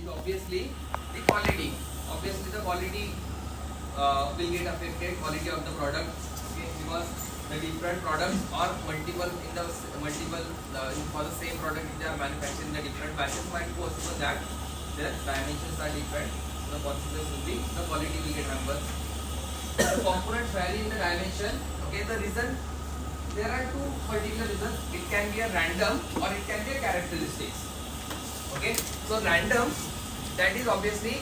is obviously the quality. Obviously the quality will get affected, quality of the product, okay, because the different products are multiple for the same product. If they are manufactured in the different batches, might be possible that their dimensions are different. The consequence will be the quality will get hampered. The components vary in the dimension. Okay, the reason, there are two particular reasons. It can be a random or it can be a characteristics. Okay, so random, that is obviously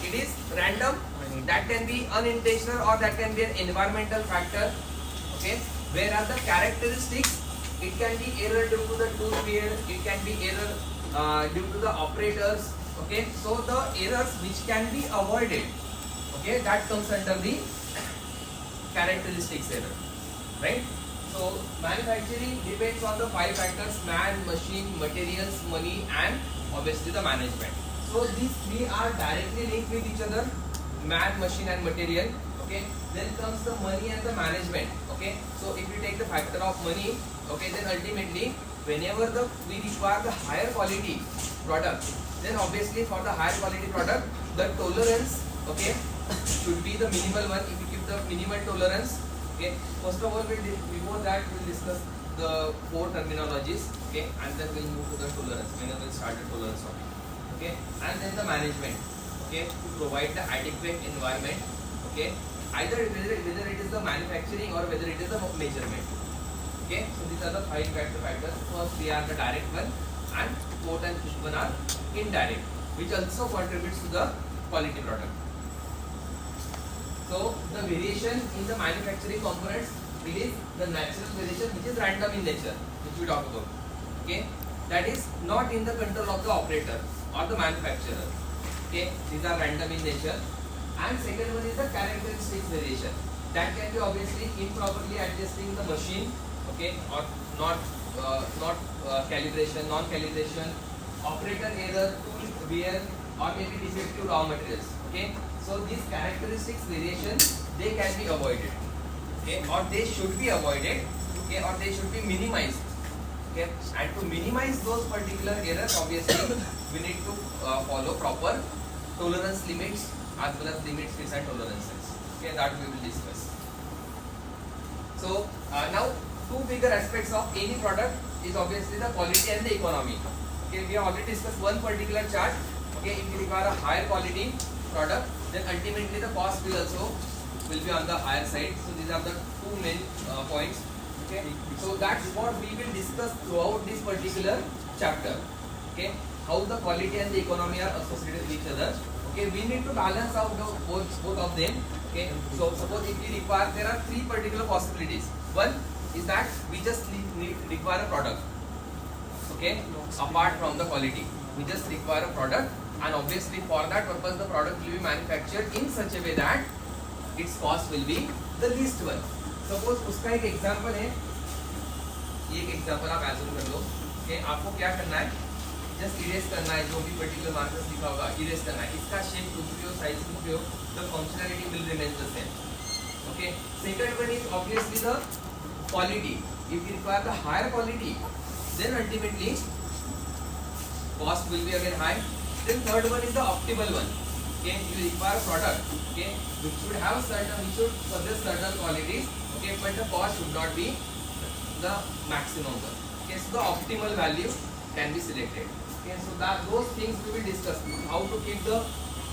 it is random. That can be unintentional or that can be an environmental factor. Okay, whereas the characteristics, it can be error due to the tool wear, it can be error due to the operators. Okay, so the errors which can be avoided, okay, that comes under the characteristics error, right? So manufacturing depends on the 5 factors: man, machine, materials, money, and obviously the management. So these 3 are directly linked with each other: man, machine, and material. Okay, then comes the money and the management. Okay, so if you take the factor of money, okay, then ultimately whenever we require the higher quality product, then obviously for the higher quality product, the tolerance, okay, should be the minimal one. If you give the minimal tolerance, okay, first of all, before that we'll discuss the 4 terminologies, okay, and then we'll move to the tolerance. Whenever we'll start the tolerance topic, okay, and then the management, okay, to provide the adequate environment, okay, either whether it is the manufacturing or whether it is the measurement. Okay, so these are the 5 factors. First, 3 are the direct one, and 4th and 5th one are indirect, which also contributes to the quality product. So the variation in the manufacturing components, it is the natural variation which is random in nature, which we talk about. Okay, that is not in the control of the operator or the manufacturer. Okay, these are random in nature. And second one is the characteristics variation. That can be obviously improperly adjusting the machine, okay, or not calibration, non-calibration, operator error, tool wear, or maybe defective raw materials. Okay, so these characteristics variation, they can be avoided, okay, or they should be avoided, okay, or they should be minimized. Okay, and to minimize those particular errors, obviously we need to follow proper tolerance limits as well as limits, fits, and tolerances. Okay, that we will discuss. So now 2 bigger aspects of any product is obviously the quality and the economy. Okay, we have already discussed one particular chart. Okay, if you require a higher quality product, then ultimately the cost will also be on the higher side. So these are the 2 main points. Okay, so that's what we will discuss throughout this particular chapter. Okay, how the quality and the economy are associated with each other. Okay, we need to balance out both of them. Okay, so suppose if we require, there are 3 particular possibilities. One is that we just require a product. Okay, apart from the quality, we just require a product, and obviously for that purpose the product will be manufactured in such a way that its cost will be the least one. Suppose उसका एक example है, ये एक example आप assume कर लो कि आपको क्या करना है, जस्ट इरेज करना है, जो भी पर्टिकुलर मार्कर्स लिखा होगा इरेज करना है, इसका शेप कुछ भी हो, साइज कुछ भी हो, the functionality will remain the same. Okay, second one is obviously the quality. If you require the higher quality, then ultimately cost will be again high. Then third one is the optimal one. Okay, you require a product, okay, which should possess certain qualities, okay, but the cost should not be the maximum one. Okay, so the optimal value can be selected. Okay, so those things we will discuss. How to keep the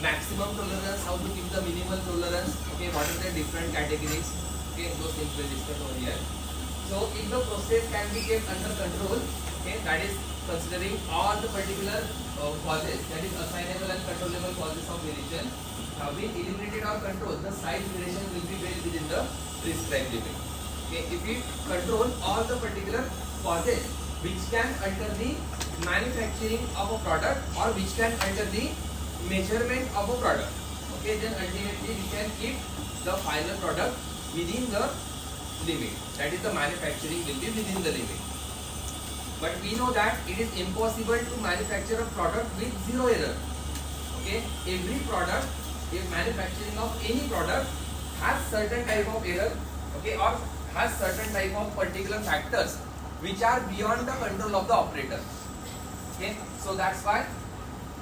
maximum tolerance, how to keep the minimal tolerance. Okay, what are the different categories? Okay, those things we will discuss over here. So if the process can be kept under control, okay, that is considering all the particular causes, that is assignable and controllable causes of variation have been eliminated or controlled, the size variation will be well within the prescribed limit. Okay, if we control all the particular causes which can alter the manufacturing of a product or which can alter the measurement of a product, okay, then ultimately we can keep the final product within the limit, that is the manufacturing will be within the limit. But we know that it is impossible to manufacture a product with 0 error. Okay, every product, if manufacturing of any product has certain type of error, okay, or has certain type of particular factors which are beyond the control of the operator. Okay, so that's why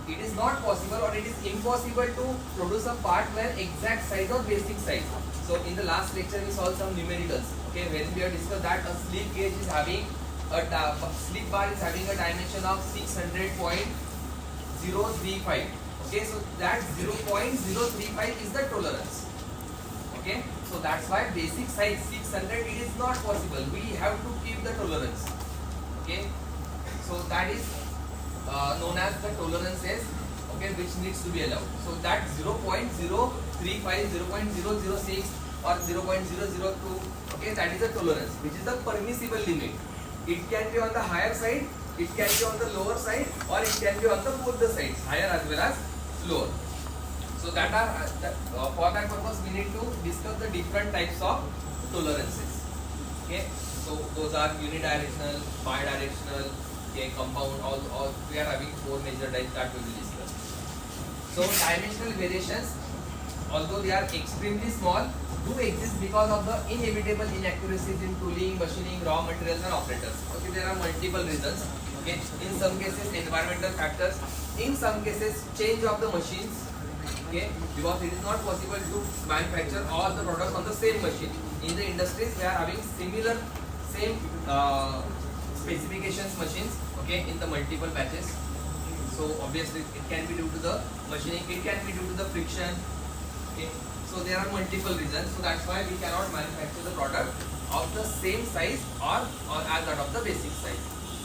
it is not possible or it is impossible to produce a part where exact size or basic size. So in the last lecture we saw some numericals. Okay, when we have discussed that a slip gauge is having a slip bar is having a dimension of 600.035. Okay, so that 0.035 is the tolerance. Okay, so that's why basic size 600 it is not possible. We have to keep the tolerance. Okay, so that is known as the tolerances. Okay, which needs to be allowed. So that 0.035, 0.006 or 0.002. Okay, that is the tolerance, which is the permissible limit. It can be on the higher side, it can be on the lower side, or it can be on the both the sides, higher as well as lower. So that are for that purpose we need to discuss the different types of tolerances. Okay, so those are unidirectional, bidirectional, okay, compound. All we are having 4 major types that we will discuss. So dimensional variations, although they are extremely small, do exist because of the inevitable inaccuracies in tooling, machining, raw materials and operators. Okay, there are multiple reasons. Okay, in some cases environmental factors, in some cases change of the machines. Okay, because it is not possible to manufacture all the products on the same machine. In the industries, we are having similar, same specifications machines. Okay, in the multiple batches. So obviously it can be due to the machining, it can be due to the friction. Okay, so there are multiple reasons. So that's why we cannot manufacture the product of the same size or as that of the basic size.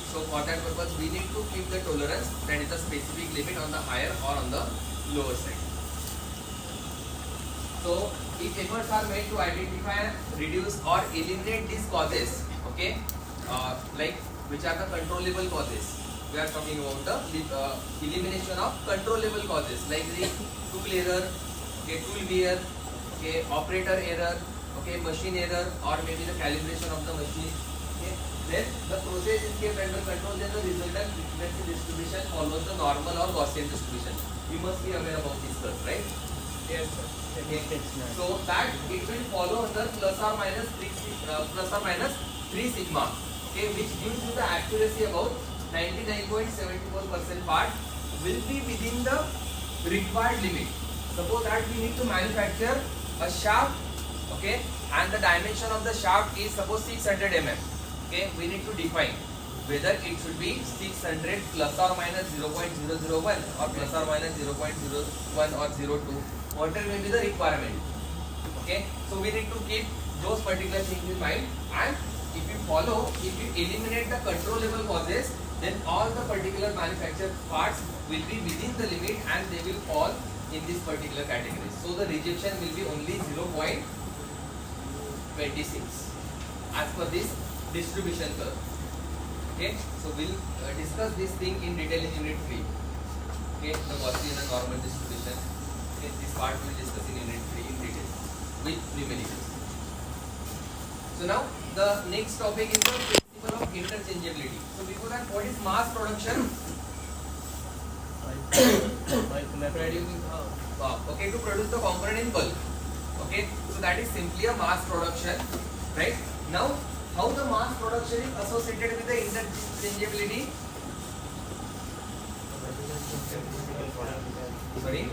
So for that purpose, we need to keep the tolerance, that is the specific limit on the higher or on the lower side. So if efforts are made to identify, reduce or eliminate these causes, okay, like which are the controllable causes. We are talking about the elimination of controllable causes like the tool error, okay, tool wear, okay, operator error, okay, machine error, or maybe the calibration of the machine. Okay, then the process is kept under control. Then the resultant frequency distribution follows the normal or Gaussian distribution. You must be aware about this curve, right? Yes, sir. Okay. So that it will follow under plus or minus 3 sigma. Okay, which gives you the accuracy about 99.74% part will be within the required limit. Suppose that we need to manufacture a shaft, okay, and the dimension of the shaft is suppose 600 mm. Okay, we need to define whether it should be 600 plus or minus 0.001 or plus or minus 0.01 or 02. Whatever may be the requirement. Okay, so we need to keep those particular things in mind, and if you eliminate the controllable causes, then all the particular manufactured parts will be within the limit and they will fall in this particular category. So the rejection will be only 0.26 as per this distribution curve. Okay, so we'll discuss this thing in detail in unit 3. Okay, the Gaussian and normal distribution. Okay, this part we will discuss in unit 3 in detail with numericals. So now the next topic is the principle of interchangeability. So before that, what is mass production? Okay, to produce the component in bulk. Okay, so that is simply a mass production, right? Now, how the mass production is associated with the interchangeability? Sorry.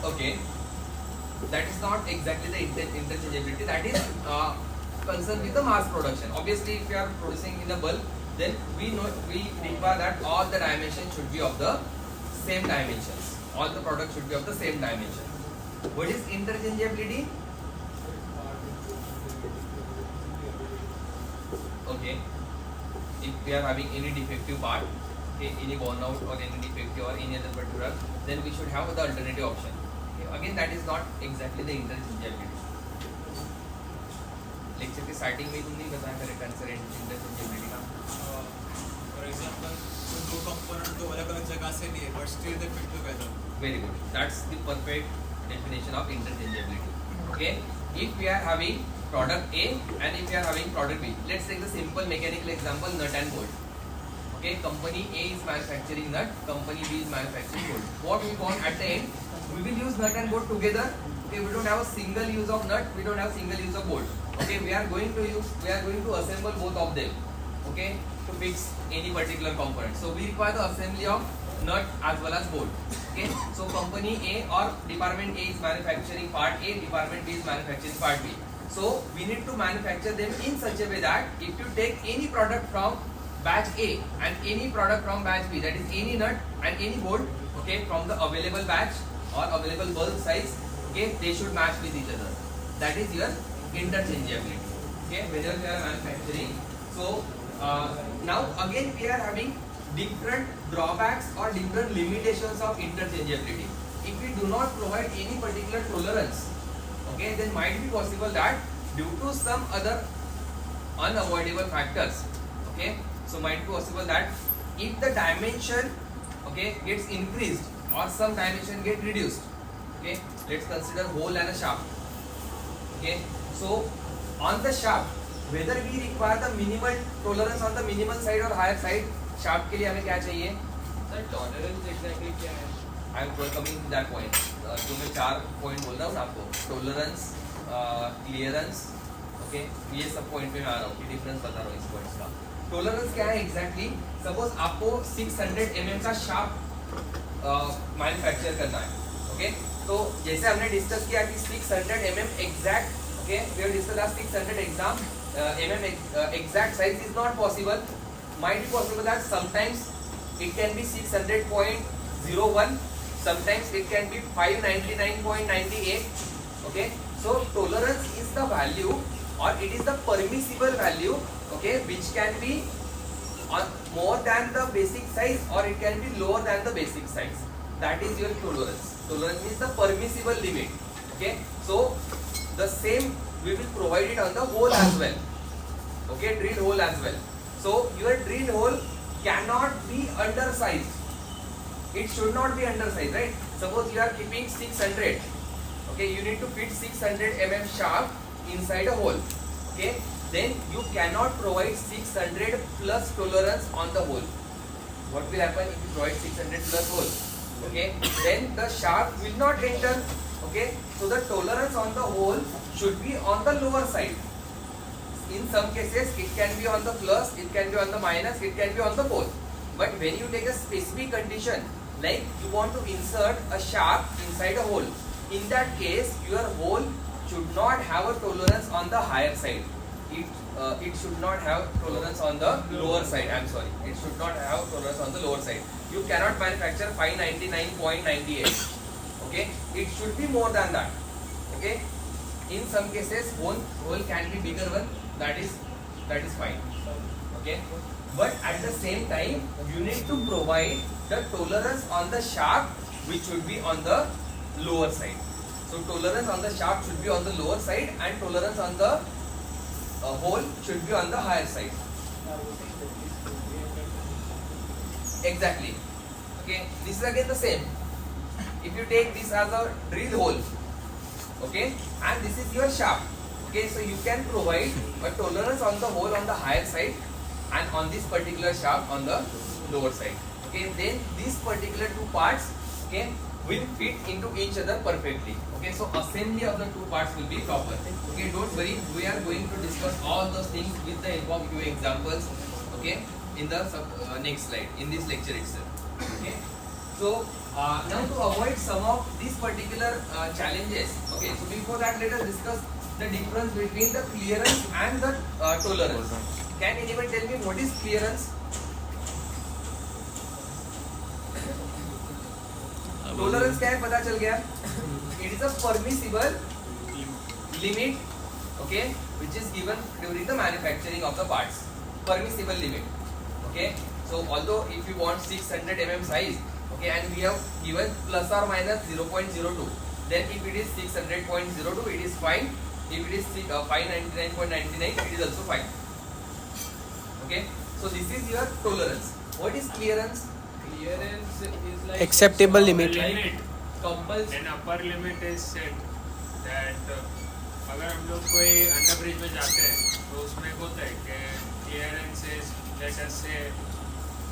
Okay, that is not exactly the interchangeability. That is concerned with the mass production. Obviously, if you are producing in a bulk, then we require that all the dimensions should be of the same dimensions. All the products should be of the same dimension. What is interchangeability? Okay, if we are having any defective part, okay, any worn out or any defective or any other particular, then we should have the alternative option. Okay, again, that is not exactly the interchangeability. Lecture के starting में तुमने बताया correct answer interchangeability का. For example, two components तो अलग-अलग जगह से लिए, but still they fit together. Very good. That's the perfect definition of interchangeability. Okay, if we are having product A and if we are having product B, let's take the simple mechanical example, nut and bolt. Okay, company A is manufacturing nut, company B is manufacturing bolt. What we want at the end, we will use nut and bolt together. Okay, we don't have a single use of nut, we don't have single use of bolt. Okay, we are going to assemble both of them. okay, to fix any particular component. So we require the assembly of nut as well as bolt. Okay, so company A or department A is manufacturing part A, department B is manufacturing part B. So we need to manufacture them in such a way that if you take any product from batch A and any product from batch B, that is any nut and any bolt, okay, from the available batch or available bulk size, okay, they should match with each other. That is your interchangeability. Okay, whenever we are manufacturing. So now again we are having different drawbacks or different limitations of interchangeability. If we do not provide any particular tolerance, okay, then might be possible that due to some other unavoidable factors, okay, so might be possible that if the dimension, okay, gets increased or some dimension get reduced, okay, let's consider hole and a shaft. Okay, so on the shaft, whether we require the minimal tolerance on the minimal side or higher side, shaft के लिए हमें क्या चाहिए? Sir tolerance exactly क्या है? I am coming to that point. जो मैं 4 point बोल रहा हूँ ना आपको, टोलरेंस, क्लियरेंस, ओके, ये सब पॉइंट पे मैं आ रहा हूँ कि डिफरेंस बता रहा हूँ इस पॉइंट्स का. टोलरेंस क्या है एग्जैक्टली? सपोज आपको 600 mm का शाफ्ट मैन्युफैक्चर करना है, ओके, तो जैसे हमने डिस्कस किया कि 600 mm exact, okay, we have discussed 600 mm exact size is not possible. Might be possible that sometimes it can be 600.01, sometimes it can be 599.98. Okay, so tolerance is the value or it is the permissible value, okay, which can be more than the basic size or it can be lower than the basic size. That is your tolerance. Tolerance is the permissible limit. Okay, so the same we will provide it on the hole as well. Okay, drill hole as well. So your drill hole cannot be undersized. It should not be undersized, right? Suppose you are keeping 600. Okay, you need to fit 600 mm shaft inside a hole. Okay, then you cannot provide 600 plus tolerance on the hole. What will happen if you provide 600 plus hole? Okay, then the shaft will not enter. Okay, so the tolerance on the hole should be on the lower side. In some cases, it can be on the plus, it can be on the minus, it can be on the both. But when you take a specific condition, like you want to insert a shaft inside a hole, in that case, your hole should not have a tolerance on the higher side. It should not have tolerance on the lower side. I'm sorry, it should not have tolerance on the lower side. You cannot manufacture 599.98. Okay, it should be more than that. Okay, in some cases, hole can be bigger one. That is fine. Okay, but at the same time, you need to provide the tolerance on the shaft, which should be on the lower side. So tolerance on the shaft should be on the lower side, and tolerance on the hole should be on the higher side. Exactly. Okay, this is again the same. If you take this as a drill hole, okay, and this is your shaft. Okay, so you can provide a tolerance on the hole on the higher side and on this particular shaft on the lower side. Okay, then these particular two parts, okay, will fit into each other perfectly. Okay, so assembly of the two parts will be proper. Okay, don't worry, we are going to discuss all those things with the help of few examples. Okay, in the next slide, in this lecture itself. Okay, so now to avoid some of these particular challenges. Okay, so before that, let us discuss the difference between the clearance and the tolerance. Can anyone tell me what is clearance? Tolerance क्या है पता चल गया? It is a permissible limit, okay, which is given during the manufacturing of the parts. Permissible limit, okay. So although if you want 600 mm size, okay, and we have given plus or minus 0.02, then if it is 600.02, it is fine. If it is 599.99, it is also fine. Okay, so this is your tolerance. What is clearance? Clearance is like Acceptable limit. Limit. Compulsory. An upper limit is set that अगर हम लोग कोई under bridge में जाते हैं तो उसमें होता है कि clearance is let us say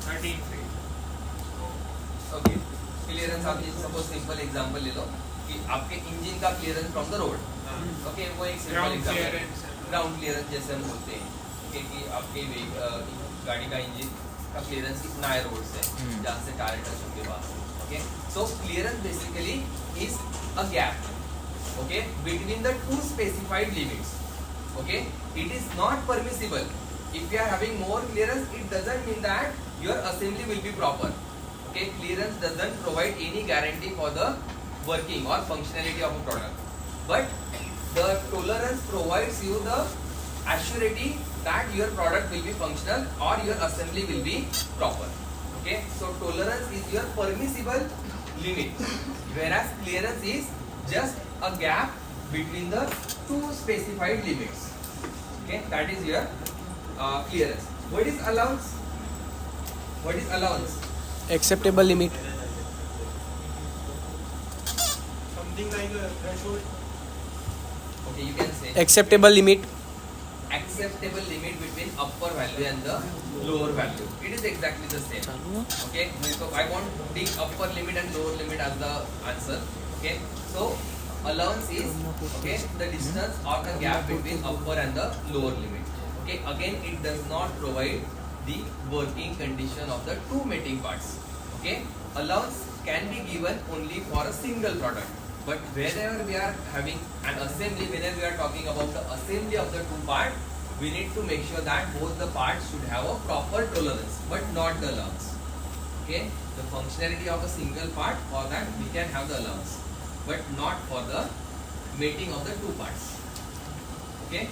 13 feet. Okay, clearance आप suppose simple example ले लो कि आपके इंजन का clearance from the road. Okay, वो एक simple Ground example. clearance. Ground clearance जैसे हम बोलते हैं, okay, कि आपके गाड़ी का इंजन का क्लियरेंस कितना है रोड से, जहाँ से टायर टच होके बाहर. Okay, so clearance basically is a gap, okay, between the two specified limits. Okay, it is not permissible. If you are having more clearance, it doesn't mean that your assembly will be proper. Okay, clearance doesn't provide any guarantee for the working or functionality of a product, but the tolerance provides you the assurity that your product will be functional or your assembly will be proper. Okay, so tolerance is your permissible limit, whereas clearance is just a gap between the two specified limits. Okay, that is your clearance. What is allowance? What is allowance? Acceptable limit. Something like a threshold. Okay, you can say Acceptable limit. acceptable limit between upper value and the lower value. It is exactly the same. Okay, so I won't take upper limit and lower limit as the answer. Okay, so allowance is, okay, the distance or the gap between upper and the lower limit. Okay, again it does not provide the working condition of the two mating parts. Okay, allowance can be given only for a single product, but whenever we are having an assembly, whenever we are talking about the assembly of the two parts, we need to make sure that both the parts should have a proper tolerance, but not the allowance. Okay, the functionality of a single part, for that we can have the allowance, but not for the mating of the two parts. Okay,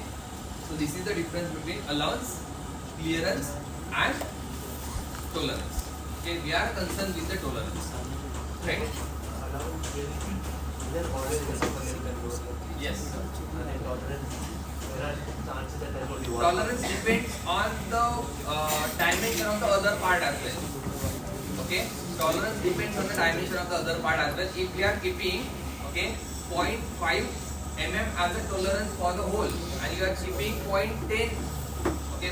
so this is the difference between allowance, clearance and tolerance. Okay, we are concerned with the tolerance, right? Yes. Tolerance depends on the dimension of the other part as well. Okay, tolerance depends on the dimension of the other part as well. If we are keeping, okay, 0.5 mm as a tolerance for the hole, and you are keeping 0.10, okay,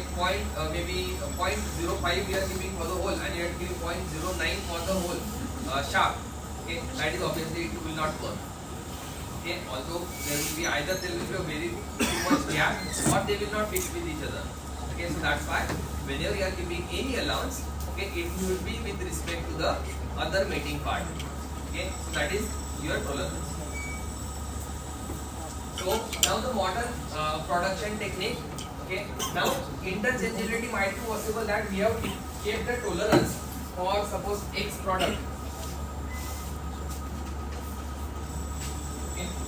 maybe 0.05 we are keeping for the hole, and you are keeping 0.09 for the hole shaft. Okay, that is obviously it will not work. Okay, although there will be either there will be a very too much gap, or they will not fit with each other. Okay, so that's why whenever you are keeping any allowance, okay, it should be with respect to the other mating part. Okay, so that is your tolerance. So now the modern production technique. Okay, now interchangeability might be possible that we have kept the tolerance for suppose X product.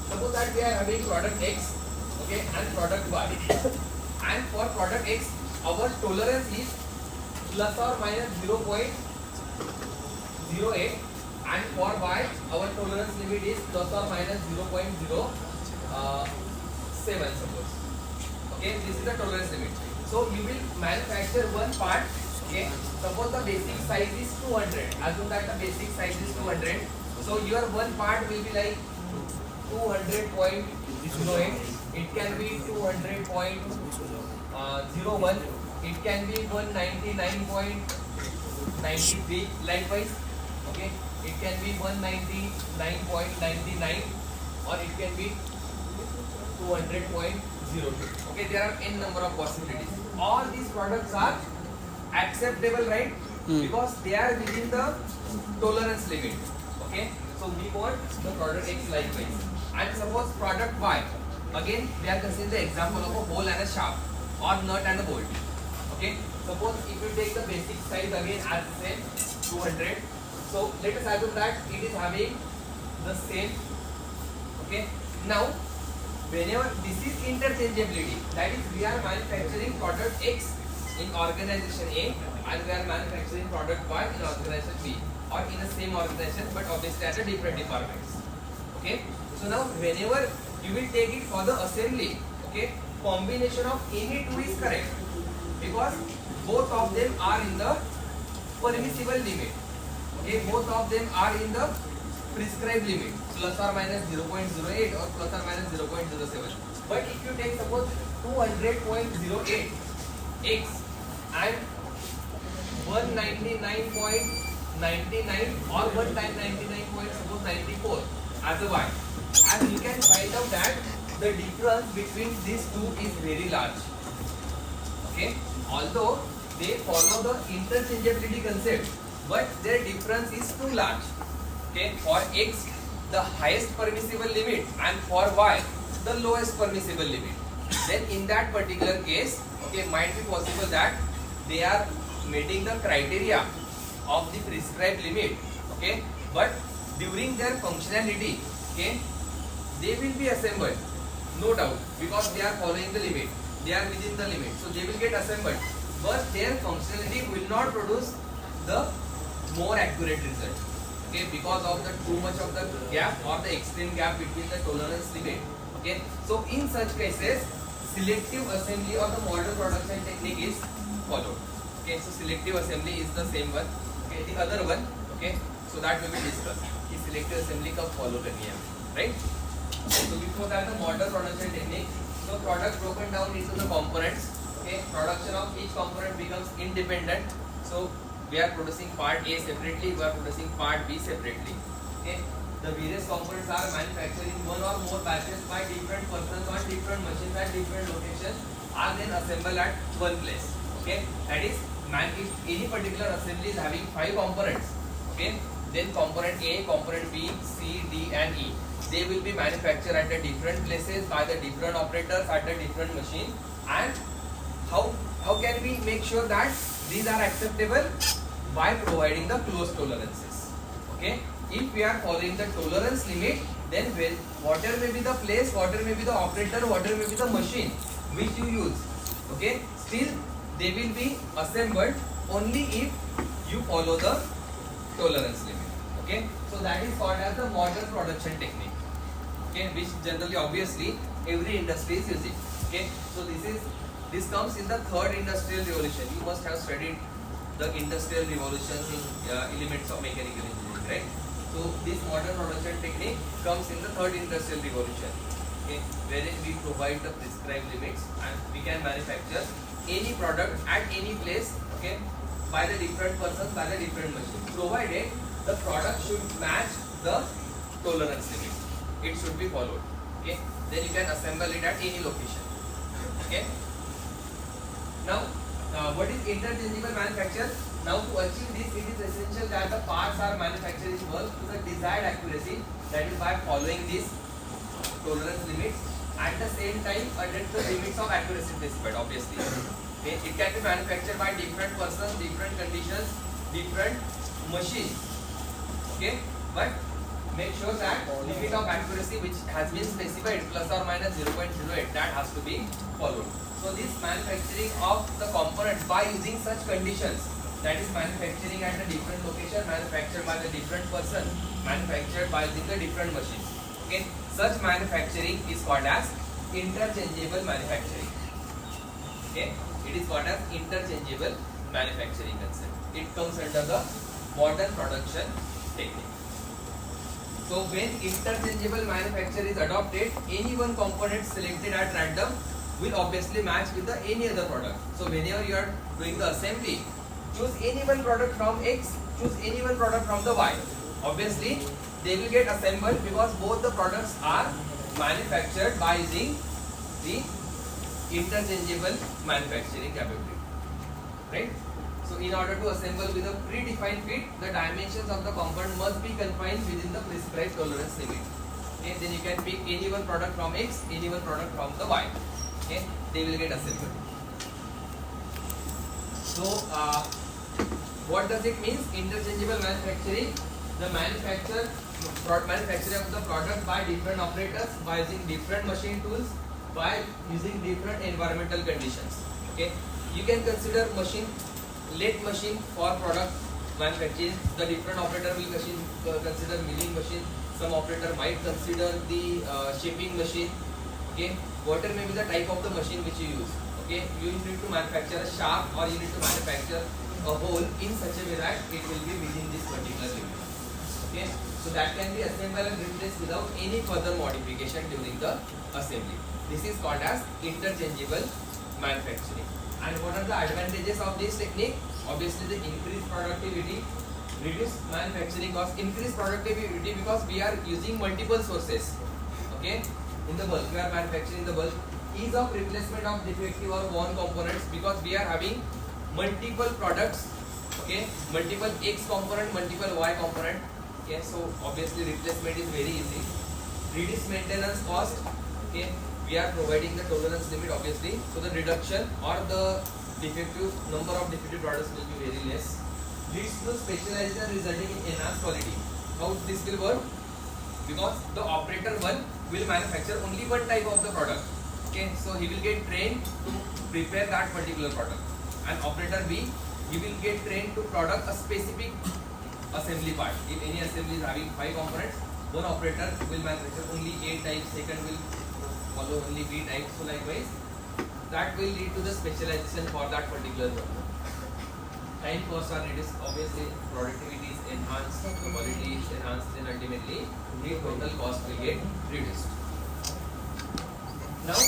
Suppose that we are having product X, okay, and product Y, and for product X our tolerance is plus or minus 0.08, and for Y our tolerance limit is plus or minus 0.07 suppose. Okay, this is the tolerance limit. So you will manufacture one part. Okay, suppose the basic size is 200. Assume that the basic size is 200. So your one part will be like 200.08. It can be 200.01. It can be 199.93. Likewise, okay, it can be 199.99, or it can be 200.02. Okay, there are n number of possibilities. All these products are acceptable, right? Because they are within the tolerance limit. Okay, so we want the product X likewise. And suppose product Y, again we are considering the example of a hole and a shaft, or nut and a bolt. Okay, suppose if you take the basic size again as same 200, so let us assume that it is having the same. Okay, now whenever this is interchangeability, that is we are manufacturing product X in organization A, and we are manufacturing product Y in organization B, or in the same organization but obviously at a different departments. Okay, so now whenever you will take it for the assembly, okay, combination of any two is correct, because both of them are in the permissible limit. Okay, both of them are in the prescribed limit, plus or minus 0.08 or plus or minus 0.07. But if you take suppose 200.08 X and 199.99 or 1 time 99.94 as a Y, and you can find out that the difference between these two is very large. Okay, although they follow the interchangeability concept, but their difference is too large. Okay, for X the highest permissible limit and for Y the lowest permissible limit. Then in that particular case, okay, might be possible that they are meeting the criteria of the prescribed limit, okay, but during their functionality, okay, they will be assembled, no doubt, because they are following the limit, they are within the limit, so they will get assembled, but their functionality will not produce the more accurate result, okay, because of the too much of the gap or the extreme gap between the tolerance limit. Okay, so in such cases, selective assembly or the model production technique is followed. Okay, so selective assembly is the same one. Okay, the other one, okay, so that we will discuss. कि selective assembly कब follow करनी है, right? So before that, the model production technique. So product broken down into the components. Okay, production of each component becomes independent. So we are producing part A separately, we are producing part B separately. Okay, the various components are manufactured in one or more batches by different persons on different machines at different locations, are then assembled at one place. Okay, that is, if any particular assembly is having 5 components, okay, then component A, component B, C, D and E, they will be manufactured at the different places by the different operators at the different machine. And how can we make sure that these are acceptable? By providing the close tolerances. Okay, if we are following the tolerance limit, then whatever may be the place, whatever may be the operator, whatever may be the machine which you use, okay, still they will be assembled only if you follow the tolerance limit. Okay, so that is called as the model production technique. Okay, which generally, obviously, every industry is using. Okay, so this comes in the third industrial revolution. You must have studied the industrial revolution in elements of mechanical engineering, right? So this modern production technique comes in the third industrial revolution, okay, wherein we provide the prescribed limits and we can manufacture any product at any place, okay, by the different persons, by the different machine, provided the product should match the tolerance limit. It should be followed. Okay, then you can assemble it at any location. Okay. Now, what is interchangeable manufacture? Now, to achieve this, it is essential that the parts are manufactured in bulk to the desired accuracy, that is by following these tolerance limits, at the same time against the limits of accuracy specified, obviously. Okay. It can be manufactured by different persons, different conditions, different machines. Okay, but make sure that limit of accuracy which has been specified plus or minus 0.08, that has to be followed. So this manufacturing of the components by using such conditions, that is manufacturing at a different location, manufactured by the different person, manufactured by using the different machines. Okay, such manufacturing is called as interchangeable manufacturing. Okay, it is called as interchangeable manufacturing concept. It comes under the modern production technique. So when interchangeable manufacture is adopted, any one component selected at random will obviously match with the any other product. So whenever you are doing the assembly, choose any one product from X, choose any one product from the Y. Obviously, they will get assembled because both the products are manufactured by using the interchangeable manufacturing capability. Right? So in order to assemble with a predefined fit, the dimensions of the component must be confined within the prescribed tolerance limit. Okay, then you can pick any one product from X, any one product from the Y. Okay, they will get assembled. So what does it mean? Interchangeable manufacturing. The manufacturing of the product by different operators, by using different machine tools, by using different environmental conditions. Okay, you can consider lathe machine for product manufacturing. The different operator will consider milling machine. Some operator might consider the shaping machine. Okay, whatever may be the type of the machine which you use. Okay, you need to manufacture a shaft or you need to manufacture a hole in such a way that it will be within this particular limit. Okay, so that can be assembled and replaced without any further modification during the assembly. This is called as interchangeable manufacturing. And what are the advantages of this technique? Obviously, the increased productivity, reduced manufacturing cost, increased productivity because we are using multiple sources. Okay, in the bulk, we are manufacturing the bulk. Ease of replacement of defective or worn components because we are having multiple products, okay, multiple X component, multiple Y component, okay, so obviously replacement is very easy. Reduce maintenance cost, okay, we are providing the tolerance limit obviously, so the reduction or the defective number of defective products will be very less. Leads to specialization resulting in enhanced quality. How this will work? Because the operator 1 will manufacture only one type of the product, okay, so he will get trained to prepare that particular product, and operator B, he will get trained to product a specific assembly part. If any assembly is having 5 components, one operator will manufacture only A type, second will follow only B type, so likewise that will lead to the specialization for that particular one. Time costs are reduced, obviously productivity is enhanced, quality is enhanced, and ultimately the total cost will get reduced. Now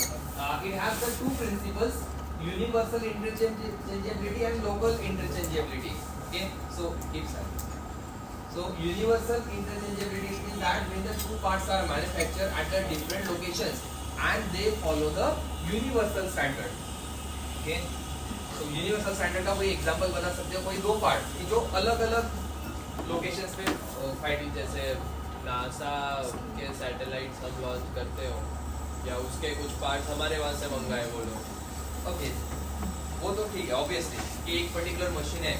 it has the two principles: universal interchangeability and local interchangeability. Okay, so universal interchangeability is that when the two parts are manufactured at the different locations and they follow the universal standard. Okay, तो universal standard का कोई example बना सकते हो, कोई दो part जो अलग अलग लोकेशंस पे फाइट, जैसे नासा के सैटेलाइट्स हम लॉन्च करते हो या उसके कुछ पार्ट्स हमारे वहाँ से मंगाए वो लोग। ओके, वो तो ठीक है ऑब्वियसली कि एक पर्टिकुलर मशीन है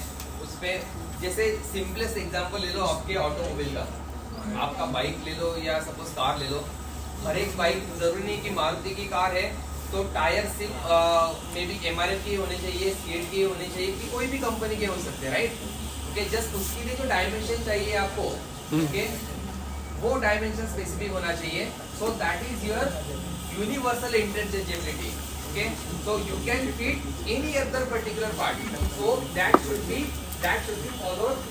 उस पे, जैसे सिंपलेस्ट एग्जांपल ले लो आपके ऑटोमोबाइल का, आपका बाइक ले लो या सपोज कार ले लो। हर एक बाइक जरूरी नहीं कि मारुति की कार है तो टायर सिर्फ मे बी एमआरएफ के होने चाहिए, सीएट के होने चाहिए, कि कोई भी कंपनी के हो सकते हैं, राइट? ओके, जस्ट उसके लिए जो डायमेंशन चाहिए आपको, ओके, वो डायमेंशन स्पेसिफिक होना चाहिए, so that is your universal interchangeability. Okay, so you can fit any other particular part, so that should be followed.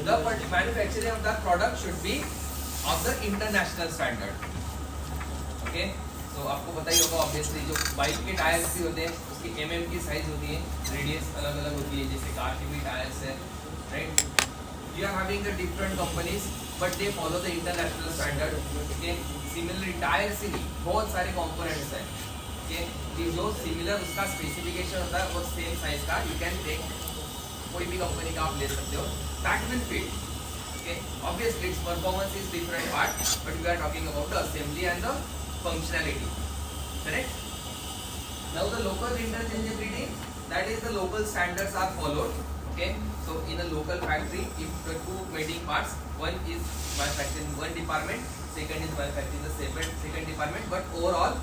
The manufacturing of that product should be of the international standard. Okay, तो आपको पता ही होगा obviously जो bike के tyres भी होते हैं उसकी mm की साइज होती है, रेडियस अलग अलग होती है, जैसे कार के भी टायर्स है, right? You are having the different companies but they follow the international standard. Okay, similarly tyre से भी बहुत सारे कंपोनेंट्स हैं, ओके, कि जो सिमिलर उसका स्पेसिफिकेशन होता है और सेम साइज का यू कैन टेक, कोई भी कंपनी का आप ले सकते हो, that will fit. Okay, obviously its performance is different part but we are talking about the assembly and the functionality, correct? Now the local interchangeability, that is the local standards are followed. Okay, so in a local factory, if the two mating parts, one is manufactured in one department, second is manufactured in the second department, but overall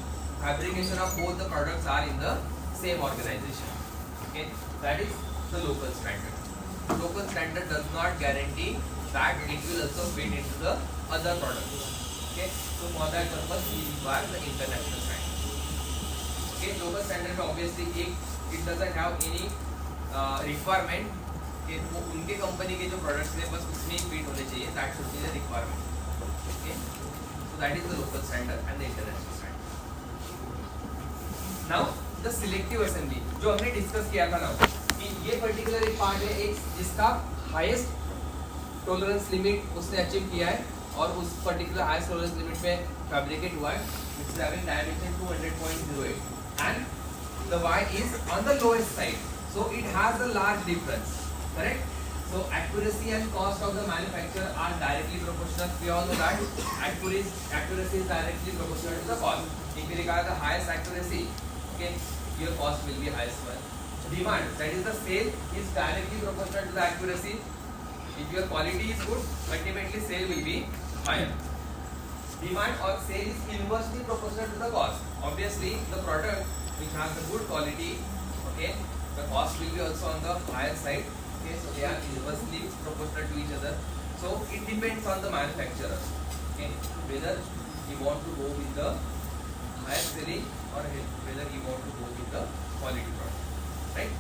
fabrication of both the products are in the same organization. Okay, that is the local standard. Local standard does not guarantee that it will also fit into the other products. Okay, so for that purpose we require the international standard. Okay, local standard में obviously it doesn't have any requirement कि वो उनके company के जो products हैं बस उसमें ही fit होने चाहिए, that should be the requirement. Okay, so that is the local standard and the international standard. Now the selective assembly जो हमने डिस्कस किया था ना, कि ये पर्टिकुलर एक पार्ट है एक जिसका हाईएस्ट टॉलरेंस लिमिट उसने अचीव किया है और उस पर्टिकुलर हाईएस्ट टॉलरेंस लिमिट में फैब्रिकेट हुआ है, which is having dimension 200.08 and the Y is on the lowest side, so it has a large difference, correct? So accuracy and cost of the manufacturer are directly proportional. We all know that accuracy is directly proportional to the cost. If you require the highest accuracy, okay, your cost will be highest one. Demand, that is the sale, is directly proportional to the accuracy. If your quality is good, ultimately sale will be higher. Demand or sale is inversely proportional to the cost. Obviously, the product which has the good quality, okay, the cost will be also on the higher side. Okay, so they are inversely proportional to each other. So it depends on the manufacturer. Okay, whether you want to go with the higher selling or whether you want to go with the quality product, right?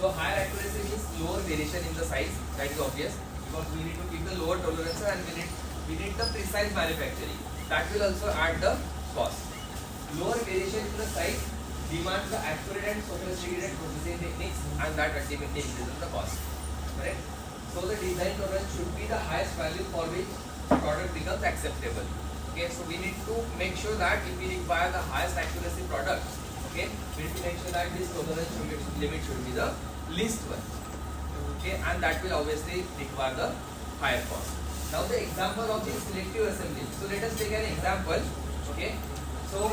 So higher accuracy means lower variation in the size. That is obvious because we need to keep the lower tolerance and we need the precise manufacturing. That will also add the cost. Lower variation in the size demands the accurate and sophisticated processing techniques, and that ultimately increases the cost. Correct? So the design tolerance should be the highest value for which product becomes acceptable. Okay, so we need to make sure that if we require the highest accuracy product, Okay, we need to make sure that this tolerance limit should be the least one. Okay, and that will obviously require the higher cost. Now the example of this selective assembly. So let us take an example. Okay, so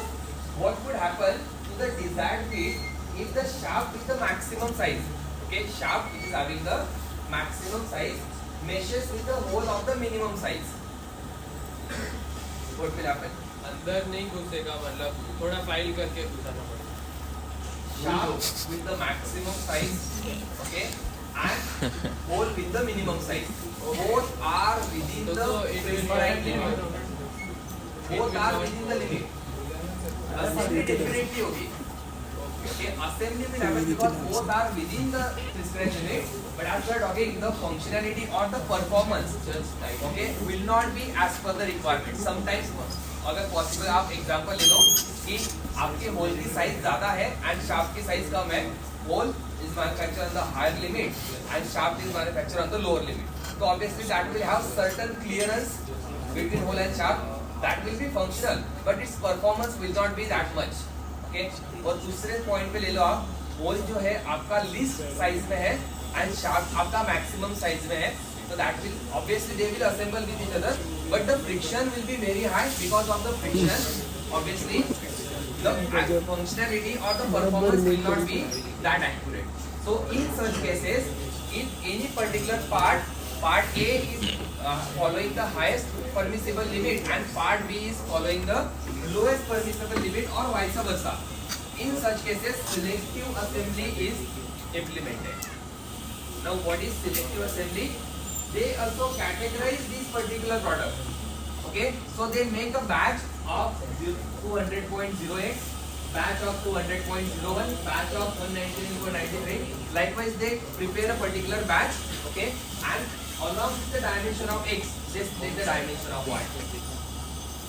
what would happen to the desired fit if the shaft with the maximum size, okay, shaft which is having the maximum size meshes with the hole of the minimum size. What will happen? अंदर नहीं घुसेगा, मतलब थोड़ा file करके घुसाना पड़ेगा. Shaft with the maximum size, okay, and hole with the minimum size. Both are within the prescribed limit. Both are within the limit. Assembly definitely होगी. Okay, assembly will happen because both are within the prescribed limit. But as we are talking, the functionality or the performance, okay, will not be as per the requirement. Sometimes, अगर possible आप example ले लो कि आपके whole की size ज्यादा है and shaft की size कम है. Hole is manufactured on the higher limit and shaft is manufactured on the lower limit. So obviously that will have certain clearance between hole and shaft. That will be functional, but its performance will not be that much. Okay? और दूसरे point पे ले लो आप, whole जो है आपका least size में है and shaft आपका मैक्सिमम साइज में है. So that will obviously they will assemble with each other, but the friction will be very high. Because of the friction, obviously the functionality or the performance will not be that accurate. So in such cases, if any particular part A is following the highest permissible limit and part B is following the lowest permissible limit or vice versa, in such cases selective assembly is implemented. Now what is selective assembly? They also categorize this particular product. Okay, so they make a batch of 200.08, batch of 200.01, batch of 119.93. Likewise, they prepare a particular batch. Okay, and along with the dimension of X, they select the dimension of Y.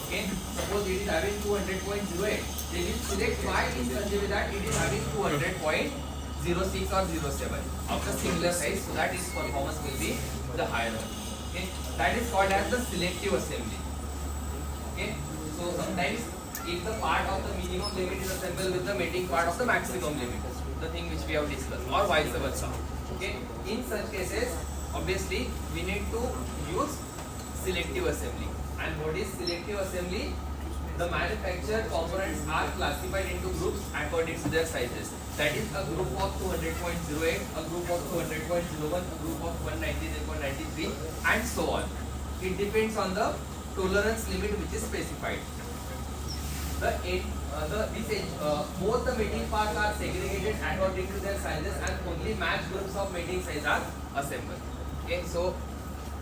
Okay, suppose it is having 200.08, they will select Y in such a way that it is having 200.06 or 07 of the similar size, so that its performance will be the higher one. Okay, that is called as the selective assembly. Okay, so sometimes if the part of the minimum limit is assembled with the mating part of the maximum limit, the thing which we have discussed, or vice versa. Okay, in such cases, obviously we need to use selective assembly. And what is selective assembly? The manufactured components are classified into groups according to their sizes. That is a group of 200.08, a group of 200.01, a group of 199.93, and so on. It depends on the tolerance limit which is specified. Both the mating parts are segregated according to their sizes, and only matched groups of mating size are assembled. Okay, so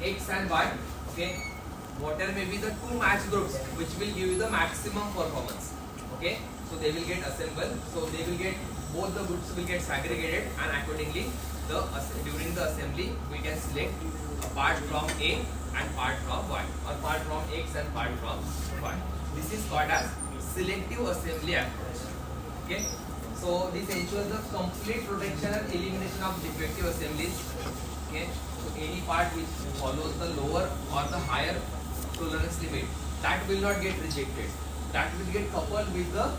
X and Y. Okay, whatever may be the two match groups which will give you the maximum performance. Okay, so they will get assembled. So they will get, both the groups will get segregated, and accordingly during the assembly we can select a part from A and part from Y, or part from X and part from Y. This is called as selective assembly approach. Okay, so this ensures the complete protection and elimination of defective assemblies. Okay, so any part which follows the lower or the higher tolerance limit, that will not get rejected. That will get coupled with the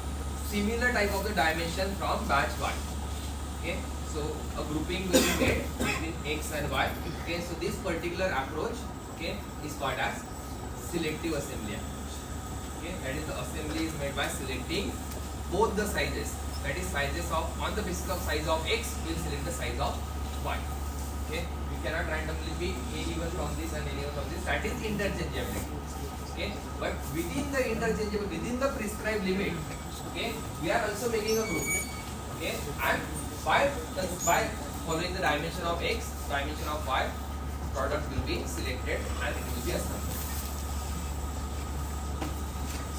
similar type of the dimension from batch Y. Okay, so a grouping will be made between X and Y. Okay, so this particular approach, okay, is called as selective assembly approach. Okay, that is the assembly is made by selecting both the sizes. That is sizes of, on the basis of size of X, we will select the size of Y. Okay, we cannot randomly pick anyone from this and anyone from this. That is interchangeability. Okay, but within the interchangeable, within the prescribed limit, okay, we are also making a group. Okay, and by following the dimension of X, dimension of Y, product will be selected and it will be assembled.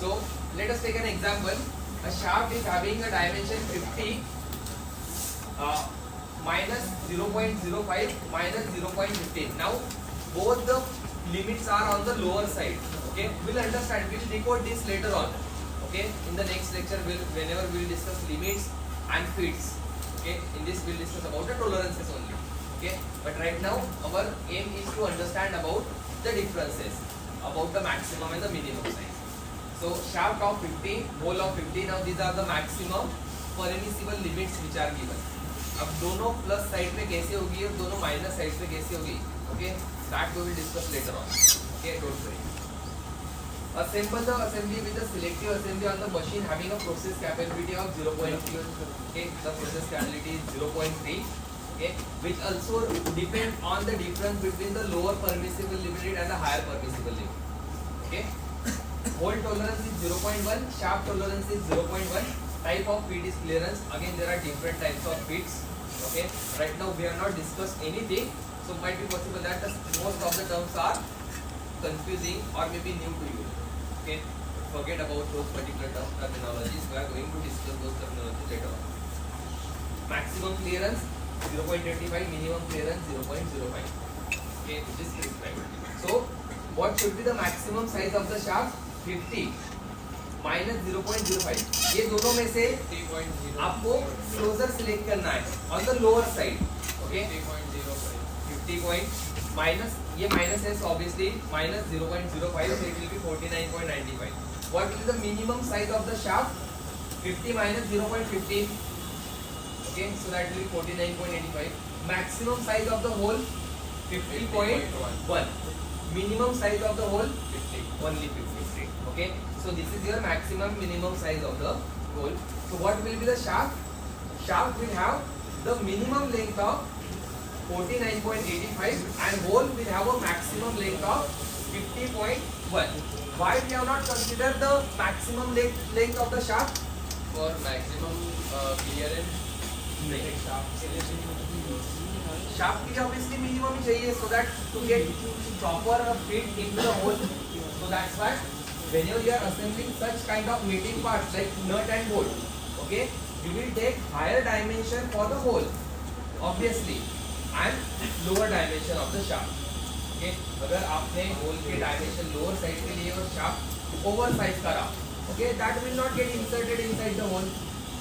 So let us take an example. A shaft is having a dimension 50 minus 0.05 minus 0.15. Now both the limits are on the lower side. Okay, we'll understand. We'll decode this later on. Okay, in the next lecture, whenever we'll discuss limits and fits. Okay, in this we'll discuss about the tolerances only. Okay, but right now our aim is to understand about the differences, about the maximum and the minimum size. So shaft of 50, hole of 50. Now these are the maximum permissible limits which are given. अब दोनों plus side पे कैसे होगी और दोनों minus side पे कैसे होगी, okay, that we will discuss later on. Okay, don't worry. Assemble the assembly with a selective assembly on the machine having a process capability of 0.3. Okay, the process capability is 0.3. Okay, which also depend on the difference between the lower permissible limit and the higher permissible limit. Okay, hole tolerance is 0.1, shaft tolerance is 0.1. Type of feed is clearance. Again, there are different types of feeds. Okay, right now we have not discussed anything, so might be possible that most of the terms are confusing or maybe new to you. Okay, forget about those particular terminologies. We are going to discuss those terminologies later on. Maximum clearance 0.25, minimum clearance 0.05. Okay, which is prescribed. So, what should be the maximum size of the shaft? 50 minus 0.05. ये दोनों में से आपको closure select करना है on the lower side. Okay, 50 point minus ये minus है, so obviously minus 0.05, so it will be 49.95. What will be the minimum size of the shaft? 50 minus 0.15. Okay, so that will be 49.85. Maximum size of the hole 50.1. Minimum size of the hole 50. Only 50. Okay, so this is your maximum minimum size of the hole. So what will be the shaft? Shaft will have the minimum length of 49.85 and hole will have a maximum length of 50.1. Why we have not considered the maximum length of the shaft? For maximum clearance. नहीं, shaft के लिए obviously minimum ही चाहिए, so that to get proper fit into the hole. So that's why whenever you are assembling such kind of meeting parts like nut and bolt, okay, you will take higher dimension for the hole, obviously, and lower dimension of the shaft. Okay, अगर आपने hole के dimension lower side के लिए और shaft oversize करा, okay, that will not get inserted inside the hole.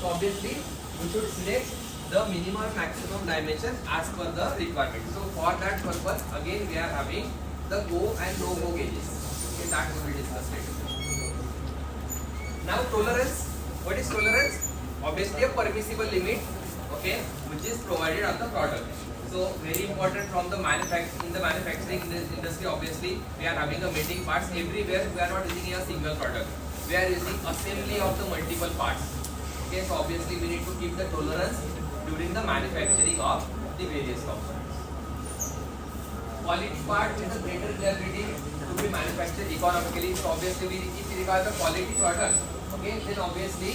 So obviously, we should select the minimum and maximum dimension as per the requirement. So for that purpose, again we are having the go and no go gauges. Okay, that we will discuss later. Now tolerance. What is tolerance? Obviously a permissible limit, okay, which is provided on the product. So very important from the manufacturing industry. Obviously, we are having a mating parts everywhere. We are not using a single product. We are using assembly of the multiple parts. Okay, so obviously we need to keep the tolerance during the manufacturing of the various components. Quality part with a greater reliability to be manufactured economically. So obviously, if we require the quality product, okay, then obviously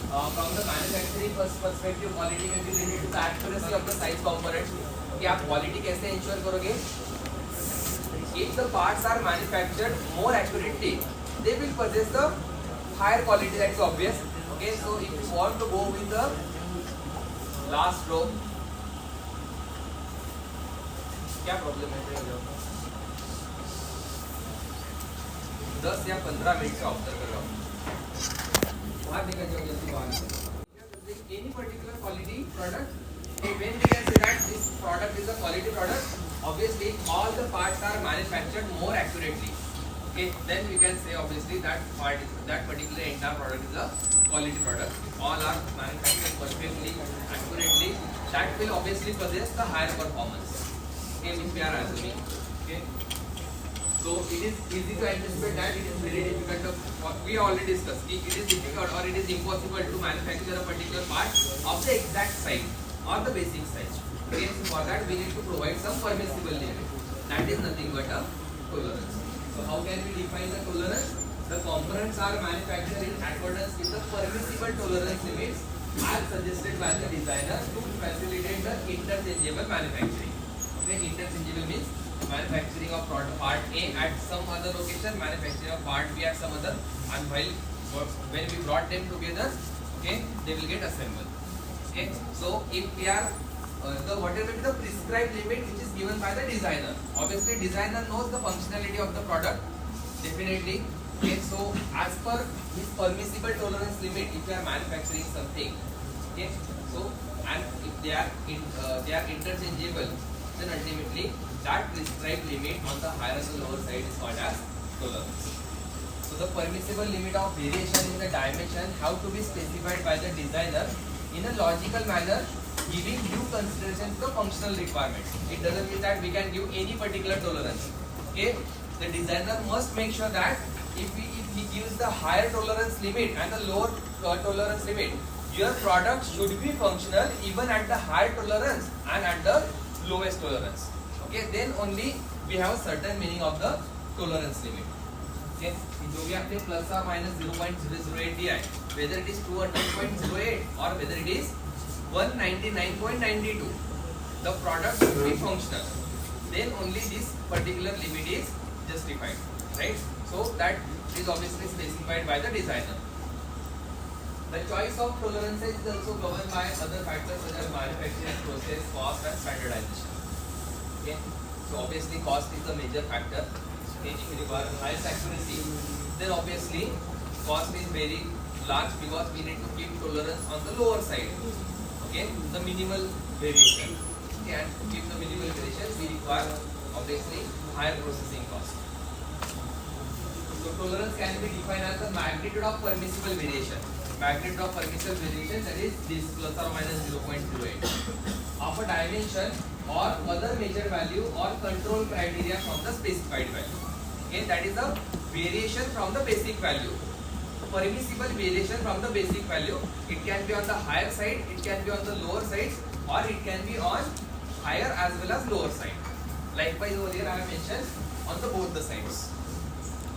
from the manufacturing perspective, quality may be related to the accuracy of the size component. Okay, आप quality कैसे ensure करोगे? If the parts are manufactured more accurately, they will possess the higher quality. That is obvious. Okay, so if you want to go with the last row, क्या problem है? 10 या 15 minute से observe कर रहा हूँ. बाहर निकल जाओ जल्दी बाहर. Any particular quality product, when we can say that this product is a quality product, obviously all the parts are manufactured more accurately. Okay, then we can say obviously that particular entire product is a quality product. All are manufactured perfectly, accurately. That will obviously possess the higher performance. Okay, which we are assuming. Okay, so it is easy to anticipate that it is very difficult to. We already discussed. It is difficult or it is impossible to manufacture a particular part of the exact size or the basic size. Okay, so for that we need to provide some permissible limit. That is nothing but a tolerance. So how can we define the tolerance? The components are manufactured in accordance with the permissible tolerance limits as suggested by the designer to facilitate the interchangeable manufacturing. Okay, interchangeable means manufacturing of part A at some other location, manufacturing of part B at some other, and when we brought them together, okay, they will get assembled. Okay, so if we are whatever the prescribed limit which is given by the designer, obviously designer knows the functionality of the product definitely. Okay, so as per his permissible tolerance limit, if you are manufacturing something, okay, so and if they are interchangeable, then ultimately that prescribed limit on the higher and the lower side is called as tolerance. So the permissible limit of variation in the dimension have to be specified by the designer in a logical manner, giving due consideration to the functional requirements. It doesn't mean that we can give any particular tolerance. Okay, the designer must make sure that if he gives the higher tolerance limit and the lower tolerance limit, your product should be functional even at the higher tolerance and at the lowest tolerance. Okay, then only we have a certain meaning of the tolerance limit. Okay, जो भी आपने plus or minus 0.008 दिया है, whether it is 200.08 or whether it is 199.92, the product should be functional. Then only this particular limit is justified, right? So that is obviously specified by the designer. The choice of tolerances is also governed by other factors such as manufacturing process, cost, and standardization. Okay, so obviously cost is the major factor. Okay, if you require highest accuracy, then obviously cost is very large because we need to keep tolerance on the lower side. Okay, the minimal variation. Okay, and to keep the minimal variation, we require obviously higher processing cost. So tolerance can be defined as the magnitude of permissible variation. Magnitude of permissible variation, that is this plus or minus 0.08 of a dimension or other measured value or control criteria from the specified value. Okay, that is the variation from the basic value. Permissible variation from the basic value. It can be on the higher side, it can be on the lower side, or it can be on higher as well as lower side. Likewise over here I have mentioned on the both the sides.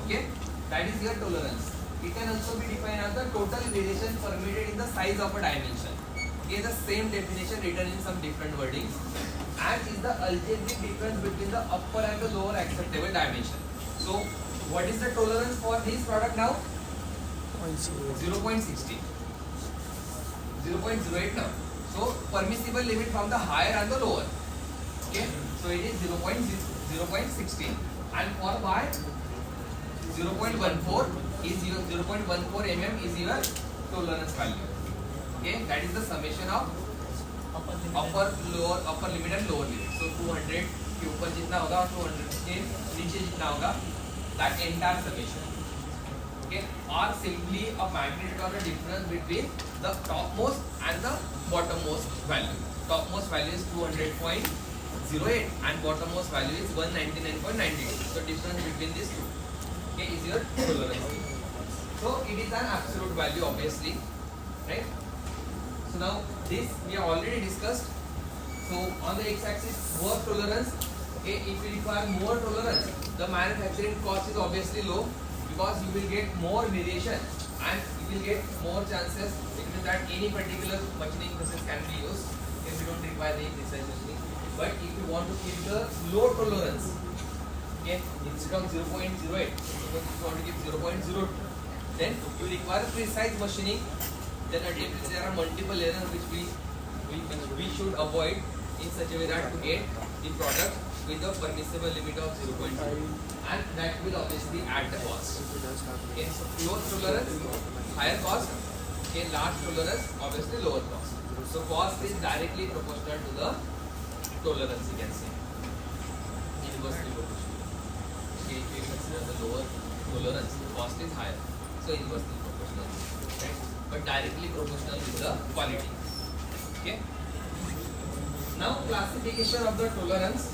Okay, that is your tolerance. It can also be defined as the total variation permitted in the size of a dimension. Okay, the same definition written in some different wordings. And is the algebraic difference between the upper and the lower acceptable dimension. So, what is the tolerance for this product now? 0.60. 0.08 now. So, permissible limit from the higher and the lower. Okay, so it is 0.16. And for y, 0.14 is your 0.14 mm is your tolerance value. Okay, that is the summation of upper limit and lower limit. So 200 के ऊपर जितना होगा और 200 के नीचे जितना होगा, that entire summation. Okay, or simply a magnitude of the difference between the topmost and the bottommost value. Topmost value is 200.08 and bottommost value is 199.92. So difference between these two, okay, is your tolerance. So it is an absolute value obviously, right? So now this we have already discussed. So on the x-axis work tolerance, okay, if you require more tolerance, the manufacturing cost is obviously low because you will get more variation and you will get more chances. It means that any particular machining process can be used if you don't require any precise machining. But if you want to keep the low tolerance, okay, instead of 0.08, if you want to keep 0.02, then you require precise machining. Then there are multiple errors which we should avoid in such a way that to get the product with the permissible limit of 0.2, and that will obviously add the cost. Okay, so low tolerance, higher cost. Okay, large tolerance, obviously lower cost. So cost is directly proportional to the tolerance, you can say. Inversely proportional. Okay, if you consider the lower tolerance, the cost is higher. So inversely proportional, right? But directly proportional with the quality. Okay. Now classification of the tolerance.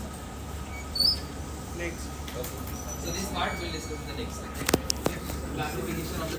Next. Okay. So this part we'll discuss in the next slide. Classification of the